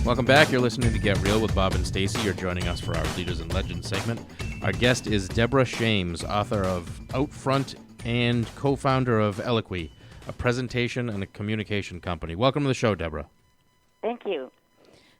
Welcome back. You're listening to Get Real with Bob and Stacy. You're joining us for our Leaders and Legends segment. Our guest is Deborah Shames, author of Outfront and co-founder of Eloquy, a presentation and a communication company. Welcome to the show, Deborah. Thank you.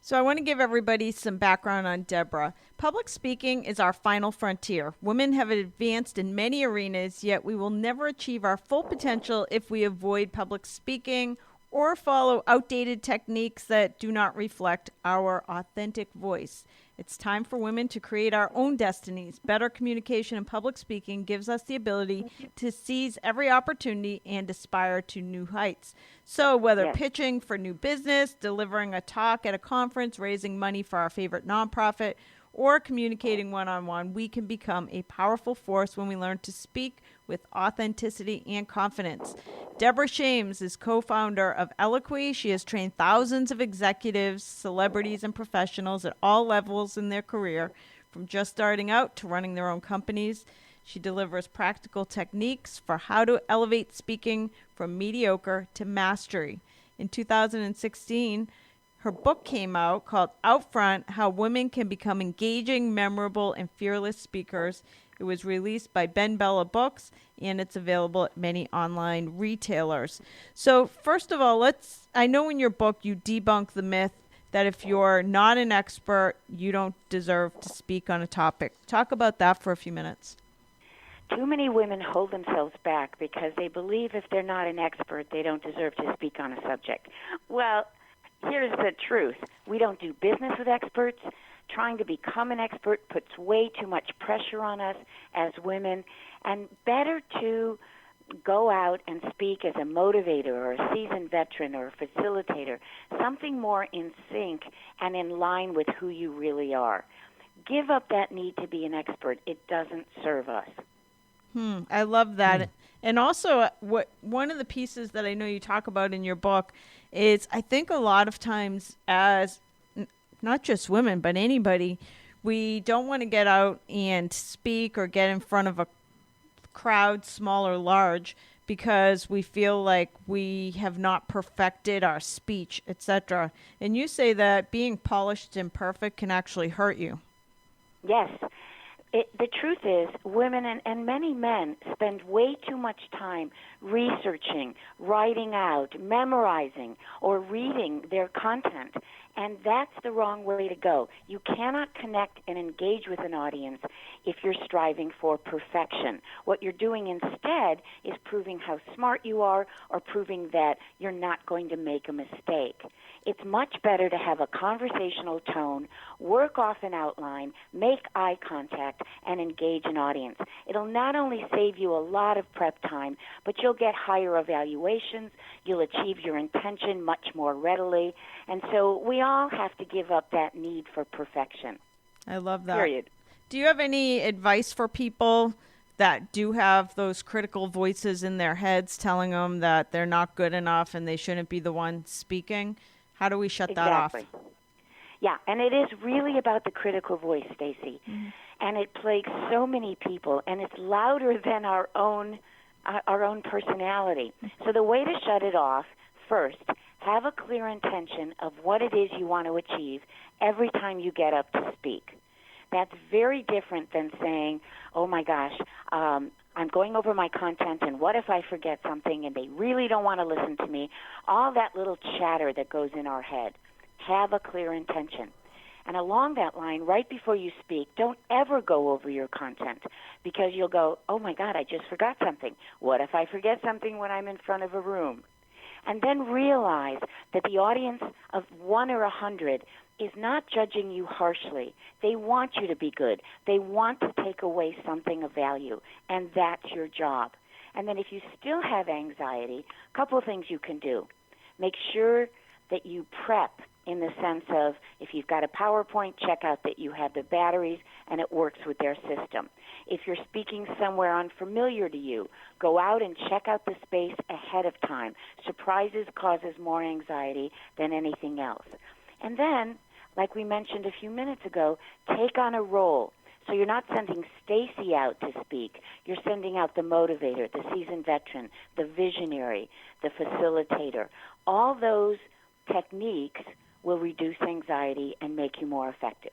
So I want to give everybody some background on Deborah. Public speaking is our final frontier. Women have advanced in many arenas, yet we will never achieve our full potential if we avoid public speaking or follow outdated techniques that do not reflect our authentic voice. It's time for women to create our own destinies. Better communication and public speaking gives us the ability to seize every opportunity and aspire to new heights. So whether pitching for new business, delivering a talk at a conference, raising money for our favorite nonprofit, or communicating one-on-one, we can become a powerful force when we learn to speak with authenticity and confidence. Deborah Shames is co-founder of Eloquy. She has trained thousands of executives, celebrities, and professionals at all levels in their career, from just starting out to running their own companies. She delivers practical techniques for how to elevate speaking from mediocre to mastery. In 2016, her book came out called Outfront, How Women Can Become Engaging, Memorable, and Fearless Speakers. It was released by Ben Bella Books, and it's available at many online retailers. So first of all, I know in your book you debunk the myth that if you're not an expert, you don't deserve to speak on a topic. Talk about that for a few minutes. Too many women hold themselves back because they believe if they're not an expert, they don't deserve to speak on a subject. Well, here's the truth. We don't do business with experts. Trying to become an expert puts way too much pressure on us as women, and better to go out and speak as a motivator or a seasoned veteran or a facilitator, something more in sync and in line with who you really are. Give up that need to be an expert. It doesn't serve us. I love that. And also, one of the pieces that I know you talk about in your book is I think a lot of times as not just women, but anybody, we don't want to get out and speak or get in front of a crowd, small or large, because we feel like we have not perfected our speech, etc. And you say that being polished and perfect can actually hurt you. Yes. The truth is, women and many men spend way too much time researching, writing out, memorizing, or reading their content, and that's the wrong way to go. You cannot connect and engage with an audience if you're striving for perfection. What you're doing instead is proving how smart you are or proving that you're not going to make a mistake. It's much better to have a conversational tone, work off an outline, make eye contact, and engage an audience. It'll not only save you a lot of prep time, but you'll get higher evaluations, you'll achieve your intention much more readily, and so we all have to give up that need for perfection. I love that. Period. Do you have any advice for people that do have those critical voices in their heads telling them that they're not good enough and they shouldn't be the one speaking? How do we shut that off? Yeah, and it is really about the critical voice, Stacy. And it plagues so many people, and it's louder than our own personality. So the way to shut it off, first, have a clear intention of what it is you want to achieve every time you get up to speak. That's very different than saying, oh my gosh, I'm going over my content, and what if I forget something and they really don't want to listen to me? All that little chatter that goes in our head. Have a clear intention. And along that line, right before you speak, don't ever go over your content because you'll go, oh my God, I just forgot something. What if I forget something when I'm in front of a room? And then realize that the audience of 1 or 100 is not judging you harshly. They want you to be good. They want to take away something of value, and that's your job. And then if you still have anxiety, a couple of things you can do. Make sure that you prep in the sense of if you've got a PowerPoint, check out that you have the batteries and it works with their system. If you're speaking somewhere unfamiliar to you, go out and check out the space ahead of time. Surprises causes more anxiety than anything else. And then, like we mentioned a few minutes ago, take on a role. So you're not sending Stacy out to speak. You're sending out the motivator, the seasoned veteran, the visionary, the facilitator. All those techniques will reduce anxiety and make you more effective.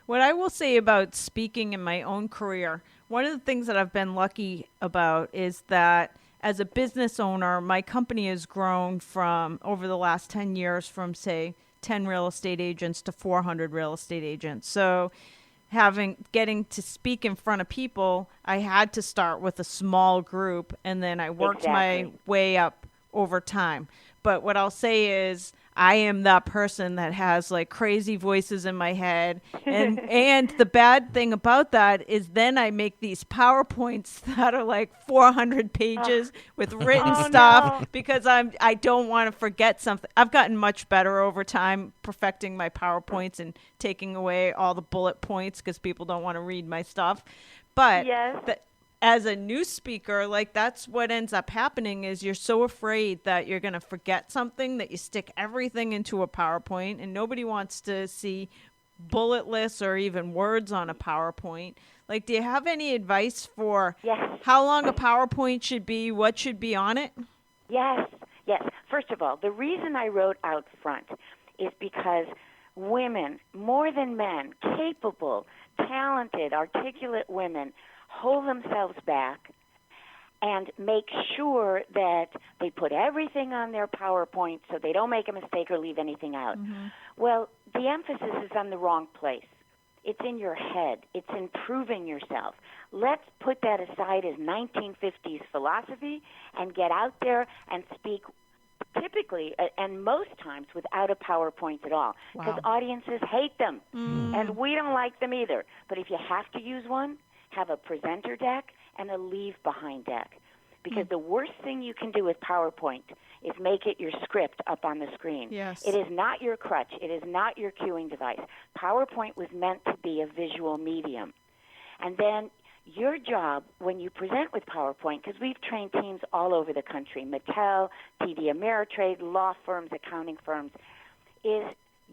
What I will say about speaking in my own career, one of the things that I've been lucky about is that as a business owner, my company has grown from over the last 10 years from, say, 10 real estate agents to 400 real estate agents. So getting to speak in front of people, I had to start with a small group, and then I worked my way up over time. But what I'll say is I am that person that has like crazy voices in my head. And the bad thing about that is then I make these PowerPoints that are like 400 pages with written stuff because I don't want to forget something. I've gotten much better over time perfecting my PowerPoints and taking away all the bullet points because people don't want to read my stuff. But as a new speaker, like that's what ends up happening is you're so afraid that you're going to forget something that you stick everything into a PowerPoint, and nobody wants to see bullet lists or even words on a PowerPoint. Like, do you have any advice for how long a PowerPoint should be, what should be on it? Yes. First of all, the reason I wrote out front is because women, more than men, capable, talented, articulate women, hold themselves back and make sure that they put everything on their PowerPoint so they don't make a mistake or leave anything out. Well, the emphasis is on the wrong place. It's in your head. It's improving yourself. Let's put that aside as 1950s philosophy and get out there and speak typically and most times without a PowerPoint at all because audiences hate them and we don't like them either. But if you have to use one, have a presenter deck and a leave behind deck. Because the worst thing you can do with PowerPoint is make it your script up on the screen. Yes. It is not your crutch. It is not your cueing device. PowerPoint was meant to be a visual medium. And then your job when you present with PowerPoint, because we've trained teams all over the country, Mattel, TD Ameritrade, law firms, accounting firms, is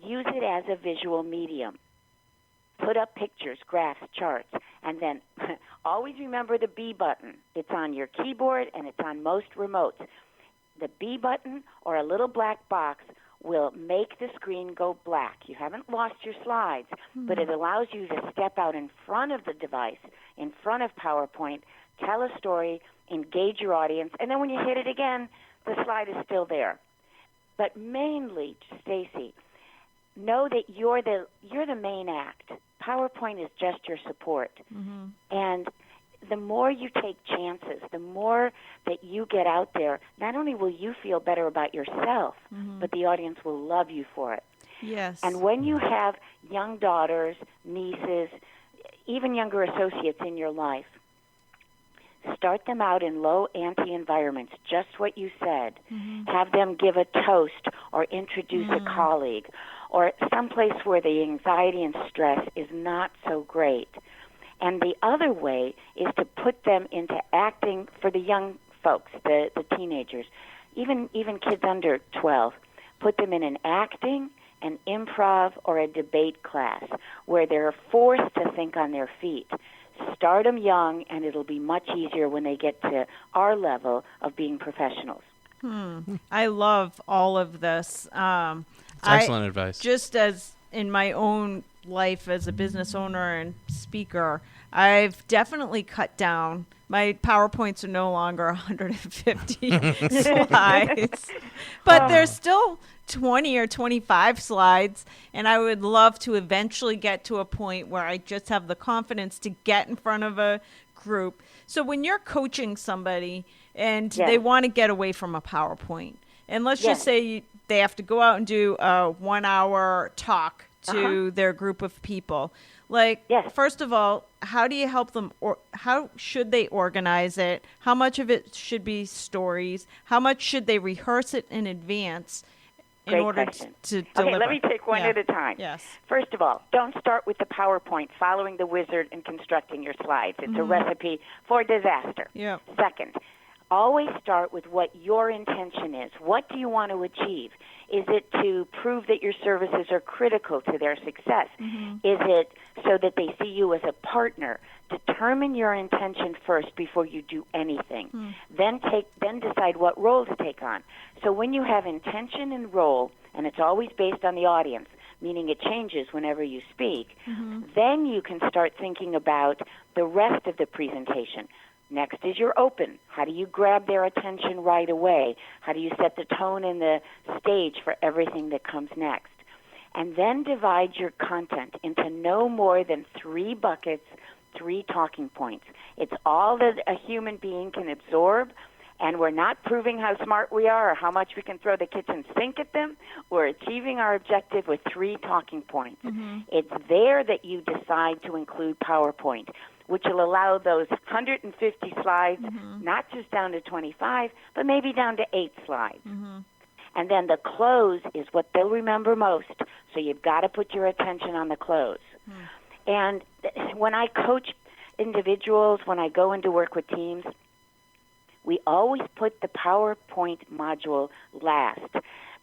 use it as a visual medium. Put up pictures, graphs, charts, and then always remember the B button. It's on your keyboard and it's on most remotes. The B button or a little black box will make the screen go black. You haven't lost your slides, but it allows you to step out in front of the device, in front of PowerPoint, tell a story, engage your audience, and then when you hit it again, the slide is still there. But mainly, Stacy, know that you're the main act. PowerPoint is just your support. And the more you take chances, the more that you get out there, not only will you feel better about yourself, but the audience will love you for it. Yes. And when you have young daughters, nieces, even younger associates in your life, start them out in low ante environments, just what you said. Have them give a toast or introduce a colleague or someplace where the anxiety and stress is not so great. And the other way is to put them into acting for the young folks, the teenagers, even kids under 12. Put them in an acting, an improv, or a debate class where they're forced to think on their feet. Start them young, and it'll be much easier when they get to our level of being professionals. I love all of this. Excellent advice. Just as in my own life as a business owner and speaker, I've definitely cut down. My PowerPoints are no longer 150 slides, but there's still 20 or 25 slides, and I would love to eventually get to a point where I just have the confidence to get in front of a group. So when you're coaching somebody and they want to get away from a PowerPoint, and let's just say they have to go out and do a 1-hour talk to their group of people. Like, first of all, how do you help them, or how should they organize it? How much of it should be stories? How much should they rehearse it in advance in order to deliver? Okay, let me take one at a time. Yes. First of all, don't start with the PowerPoint, following the wizard and constructing your slides. It's a recipe for disaster. Yeah. Second, always start with what your intention is. What do you want to achieve? Is it to prove that your services are critical to their success? Is it so that they see you as a partner? Determine your intention first before you do anything. Then decide what role to take on. So when you have intention and role, and it's always based on the audience, meaning it changes whenever you speak, then you can start thinking about the rest of the presentation. Next is your open. How do you grab their attention right away? How do you set the tone and the stage for everything that comes next? And then divide your content into no more than 3 buckets, 3 talking points. It's all that a human being can absorb, and we're not proving how smart we are or how much we can throw the kitchen sink at them. We're achieving our objective with 3 talking points. It's there that you decide to include PowerPoint, which will allow those 150 slides, not just down to 25, but maybe down to 8 slides. And then the close is what they'll remember most, so you've got to put your attention on the close. And when I coach individuals, when I go into work with teams, we always put the PowerPoint module last,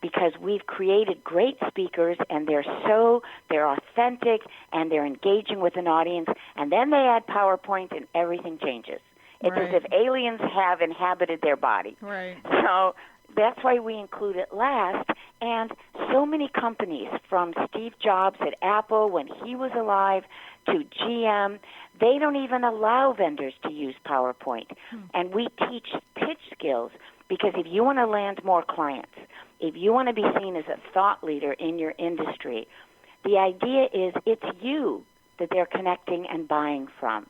because we've created great speakers, and they're authentic, and they're engaging with an audience, and then they add PowerPoint and everything changes. It's as if aliens have inhabited their body. So that's why we include it last. And so many companies, from Steve Jobs at Apple when he was alive to GM, they don't even allow vendors to use PowerPoint. And we teach pitch skills, because if you want to land more clients, if you want to be seen as a thought leader in your industry, the idea is it's you that they're connecting and buying from.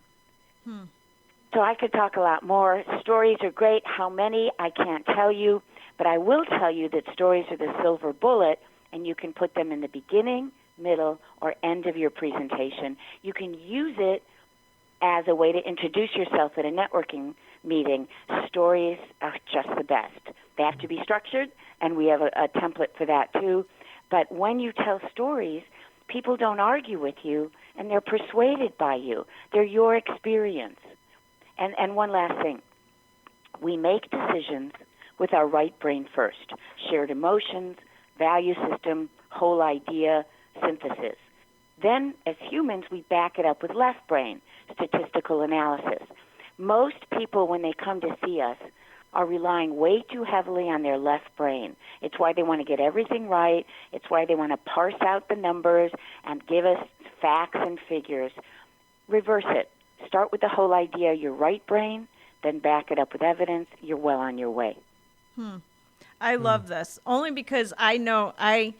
So I could talk a lot more. Stories are great. How many, I can't tell you. But I will tell you that stories are the silver bullet, and you can put them in the beginning, middle, or end of your presentation. You can use it as a way to introduce yourself at a networking meeting. Stories are just the best. They have to be structured, and we have a template for that too. But when you tell stories, people don't argue with you, and they're persuaded by you. They're your experience. And one last thing. We make decisions with our right brain first. Shared emotions, value system, whole idea, synthesis. Then, as humans, we back it up with left brain, statistical analysis. Most people, when they come to see us, are relying way too heavily on their left brain. It's why they want to get everything right. It's why they want to parse out the numbers and give us facts and figures. Reverse it. Start with the whole idea, your right brain, then back it up with evidence. You're well on your way. I love this, only because I know I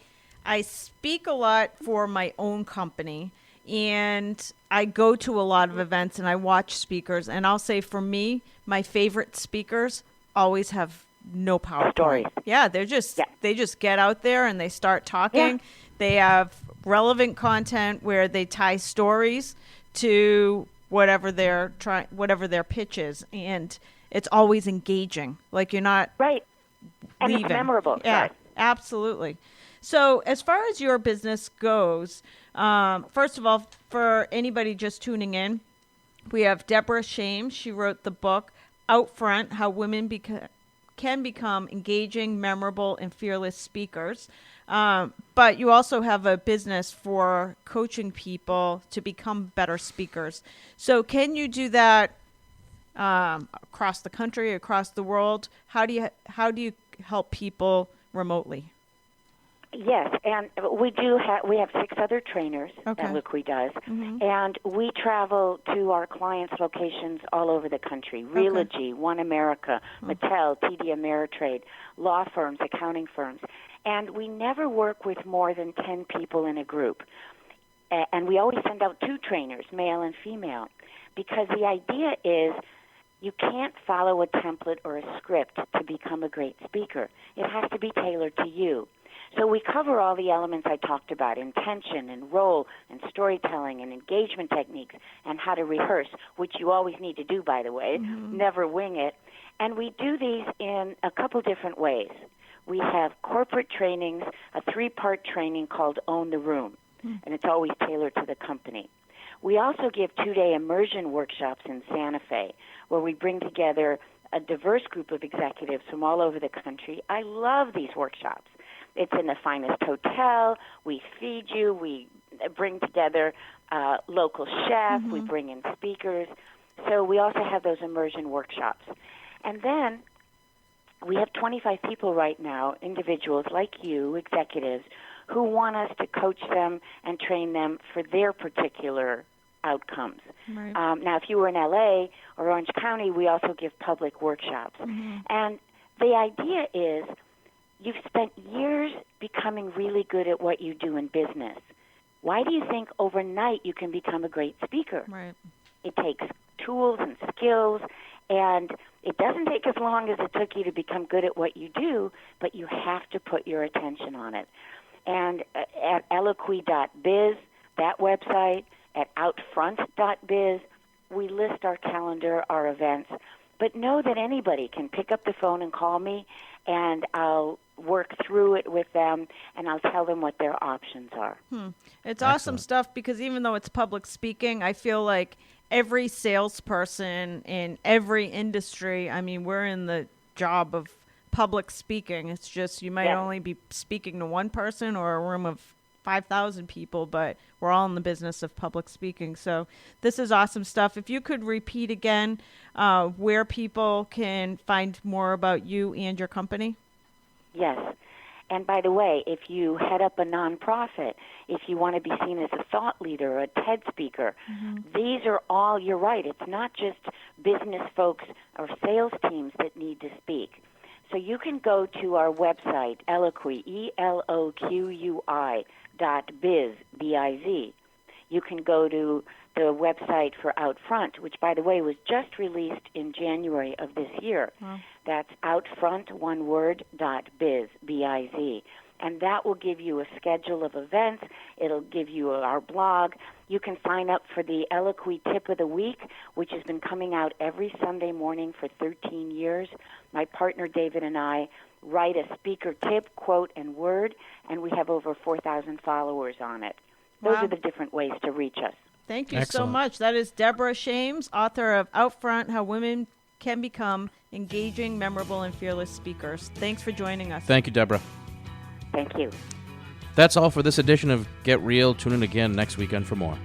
speak a lot for my own company, and I go to a lot of events, and I watch speakers, and I'll say for me, my favorite speakers always have no PowerPoint. Stories. Yeah, they just get out there and they start talking. They have relevant content where they tie stories to whatever their pitch is, and it's always engaging. Like, you're not and leaving. It's memorable. Yeah, absolutely. So as far as your business goes, first of all, for anybody just tuning in, we have Deborah Shames. She wrote the book Out Front: How Women Can Become Engaging, Memorable, and Fearless Speakers. But you also have a business for coaching people to become better speakers. So can you do that across the country, across the world? How do you help people remotely? Yes, and we have 6 other trainers that Eloquy does, and we travel to our clients' locations all over the country. Realogy, One America, Mattel, TD Ameritrade, law firms, accounting firms, and we never work with more than 10 people in a group. And we always send out 2 trainers, male and female, because the idea is you can't follow a template or a script to become a great speaker. It has to be tailored to you. So we cover all the elements I talked about: intention and role and storytelling and engagement techniques and how to rehearse, which you always need to do, by the way. Never wing it. And we do these in a couple different ways. We have corporate trainings, a 3-part training called Own the Room, and it's always tailored to the company. We also give 2-day immersion workshops in Santa Fe, where we bring together a diverse group of executives from all over the country. I love these workshops. It's in the finest hotel. We feed you. We bring together local chefs. We bring in speakers. So we also have those immersion workshops. And then we have 25 people right now, individuals like you, executives, who want us to coach them and train them for their particular outcomes. Right. Now, if you were in LA or Orange County, we also give public workshops. And the idea is you've spent years becoming really good at what you do in business. Why do you think overnight you can become a great speaker? Right. It takes tools and skills, and it doesn't take as long as it took you to become good at what you do, but you have to put your attention on it. And at eloquy.biz, that website, at outfront.biz, we list our calendar, our events. But know that anybody can pick up the phone and call me, and I'll work through it with them, and I'll tell them what their options are. It's awesome stuff, because even though it's public speaking, I feel like every salesperson in every industry, I mean, we're in the job of public speaking. It's just you might only be speaking to one person or a room of 5,000 people, but we're all in the business of public speaking. So this is awesome stuff. If you could repeat again where people can find more about you and your company. Yes. And by the way, if you head up a nonprofit, if you want to be seen as a thought leader or a TED speaker, these are all, you're right, it's not just business folks or sales teams that need to speak. So you can go to our website, Eloquy, ELOQUI.biz, B-I-Z. You can go to the website for Outfront, which, by the way, was just released in January of this year. That's outfront, one word, .biz, B-I-Z. And that will give you a schedule of events. It'll give you our blog. You can sign up for the Eloquy Tip of the Week, which has been coming out every Sunday morning for 13 years. My partner David and I write a speaker tip, quote, and word, and we have over 4,000 followers on it. Those are the different ways to reach us. Thank you so much. That is Deborah Shames, author of Outfront, How Women Can Become Engaging, Memorable, and Fearless Speakers. Thanks for joining us. Thank you, Deborah. Thank you. That's all for this edition of Get Real. Tune in again next weekend for more.